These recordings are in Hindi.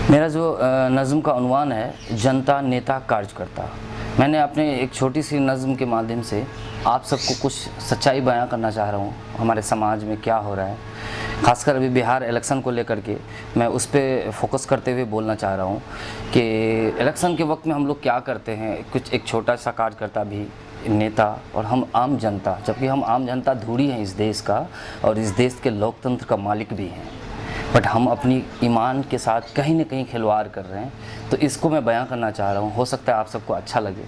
मेरा जो नज़्म का उन्वान है जनता नेता कार्यकर्ता। मैंने अपने एक छोटी सी नज़्म के माध्यम से आप सबको कुछ सच्चाई बयां करना चाह रहा हूँ। हमारे समाज में क्या हो रहा है, ख़ासकर अभी बिहार इलेक्शन को लेकर के मैं उस पर फोकस करते हुए बोलना चाह रहा हूँ कि इलेक्शन के वक्त में हम लोग क्या करते हैं। कुछ एक छोटा सा कार्यकर्ता भी, नेता और हम आम जनता, जबकि हम आम जनता धूरी हैं इस देश का और इस देश के लोकतंत्र का मालिक भी हैं, बट हम अपनी ईमान के साथ कहीं ना कहीं खिलवाड़ कर रहे हैं। तो इसको मैं बयां करना चाह रहा हूँ, हो सकता है आप सबको अच्छा लगे।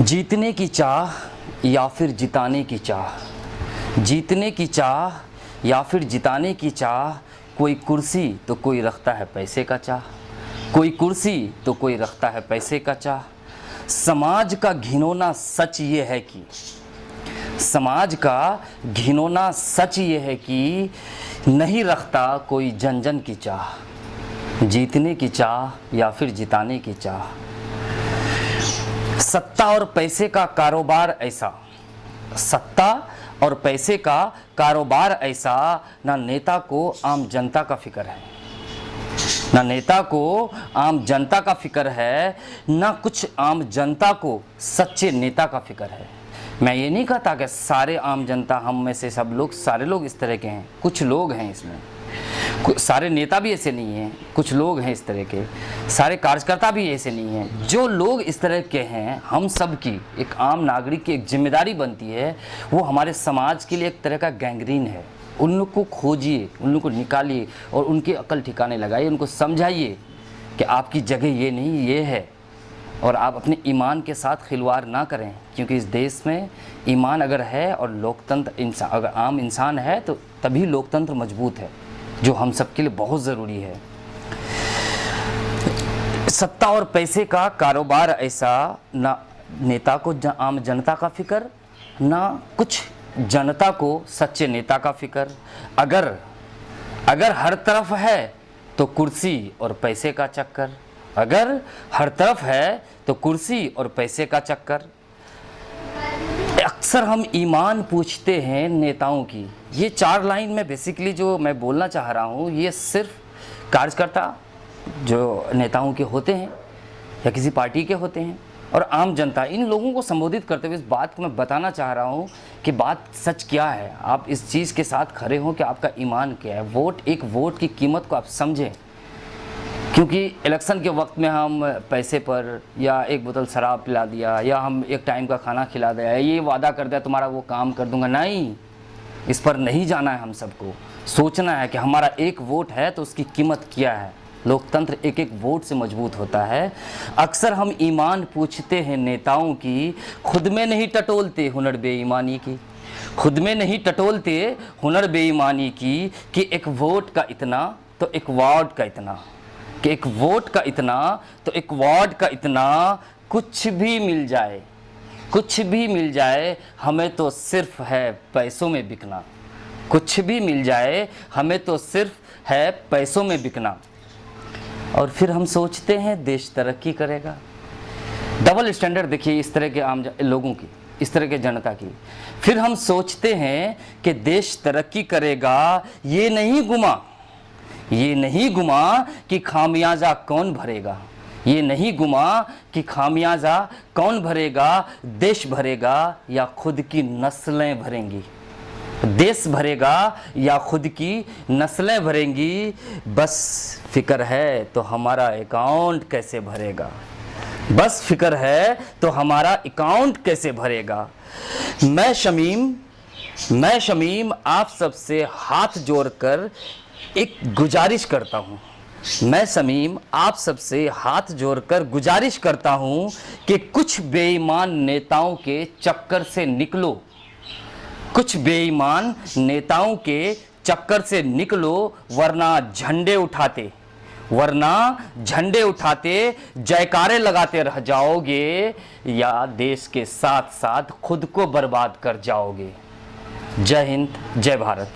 जीतने की चाह या फिर जिताने की चाह, जीतने की चाह या फिर जिताने की चाह, कोई कुर्सी तो कोई रखता है पैसे का चाह, कोई कुर्सी तो कोई रखता है पैसे का चाह। समाज का घिनौना सच ये है कि, समाज का घिनौना सच ये है कि नहीं रखता कोई जन जन की चाह, जीतने की चाह या फिर जिताने की चाह। सत्ता और पैसे का कारोबार ऐसा, सत्ता और पैसे का कारोबार ऐसा, ना नेता को आम जनता का फिक्र है, ना नेता को आम जनता का फिक्र है, ना कुछ आम जनता को सच्चे नेता का फिक्र है। मैं ये नहीं कहता कि सारे आम जनता, हम में से सब लोग, सारे लोग इस तरह के हैं, कुछ लोग हैं इसमें, सारे नेता भी ऐसे नहीं हैं, कुछ लोग हैं इस तरह के, सारे कार्यकर्ता भी ऐसे नहीं हैं। जो लोग इस तरह के हैं, हम सब की एक आम नागरिक की एक जिम्मेदारी बनती है, वो हमारे समाज के लिए एक तरह का गैंग्रीन है। उन लोग को खोजिए, उन लोग को निकालिए और उनके अकल ठिकाने लगाइए, उनको समझाइए कि आपकी जगह ये नहीं, ये है, और आप अपने ईमान के साथ खिलवाड़ ना करें, क्योंकि इस देश में ईमान अगर है और लोकतंत्र, इंसान अगर आम इंसान है तो तभी लोकतंत्र मजबूत है, जो हम सब के लिए बहुत ज़रूरी है। सत्ता और पैसे का कारोबार ऐसा, ना नेता को आम जनता का फिक्र, ना कुछ जनता को सच्चे नेता का फिक्र। अगर हर तरफ है तो कुर्सी और पैसे का चक्कर, अगर हर तरफ है तो कुर्सी और पैसे का चक्कर। अक्सर हम ईमान पूछते हैं नेताओं की। ये 4 लाइन में बेसिकली जो मैं बोलना चाह रहा हूँ, ये सिर्फ कार्यकर्ता जो नेताओं के होते हैं या किसी पार्टी के होते हैं और आम जनता, इन लोगों को संबोधित करते हुए इस बात को मैं बताना चाह रहा हूँ कि बात सच क्या है। आप इस चीज़ के साथ खड़े हों कि आपका ईमान क्या है। एक वोट की कीमत को आप समझें, क्योंकि इलेक्शन के वक्त में हम पैसे पर या एक बोतल शराब पिला दिया या हम एक टाइम का खाना खिला दिया, ये वादा कर दिया तुम्हारा वो काम कर दूंगा, नहीं, इस पर नहीं जाना है। हम सबको सोचना है कि हमारा एक वोट है तो उसकी कीमत क्या है। लोकतंत्र एक एक वोट से मजबूत होता है। अक्सर हम ईमान पूछते हैं नेताओं की, खुद में नहीं टटोलते हुनर बेईमानी की, खुद में नहीं टटोलते हुनर बेईमानी की, कि एक वोट का इतना तो एक वार्ड का इतना, कि एक वोट का इतना तो एक वार्ड का इतना। कुछ भी मिल जाए, कुछ भी मिल जाए, हमें तो सिर्फ है पैसों में बिकना, कुछ भी मिल जाए, हमें तो सिर्फ है पैसों में बिकना। और फिर हम सोचते हैं देश तरक्की करेगा। डबल स्टैंडर्ड देखिए इस तरह के आम लोगों की, इस तरह के जनता की। फिर हम सोचते हैं कि देश तरक्की करेगा, ये नहीं गुमा कि खामियाजा कौन भरेगा, ये नहीं गुमा कि खामियाजा कौन भरेगा। देश भरेगा या खुद की नस्लें भरेंगी, देश भरेगा या खुद की नस्लें भरेंगी। बस फिक्र है तो हमारा अकाउंट कैसे भरेगा, बस फिक्र है तो हमारा अकाउंट कैसे भरेगा। मैं शमीम आप सबसे हाथ जोड़कर एक गुजारिश करता हूँ, मैं शमीम आप सबसे हाथ जोड़कर गुजारिश करता हूँ कि कुछ बेईमान नेताओं के चक्कर से निकलो, कुछ बेईमान नेताओं के चक्कर से निकलो, वरना झंडे उठाते जयकारे लगाते रह जाओगे या देश के साथ साथ खुद को बर्बाद कर जाओगे। जय हिंद, जय भारत।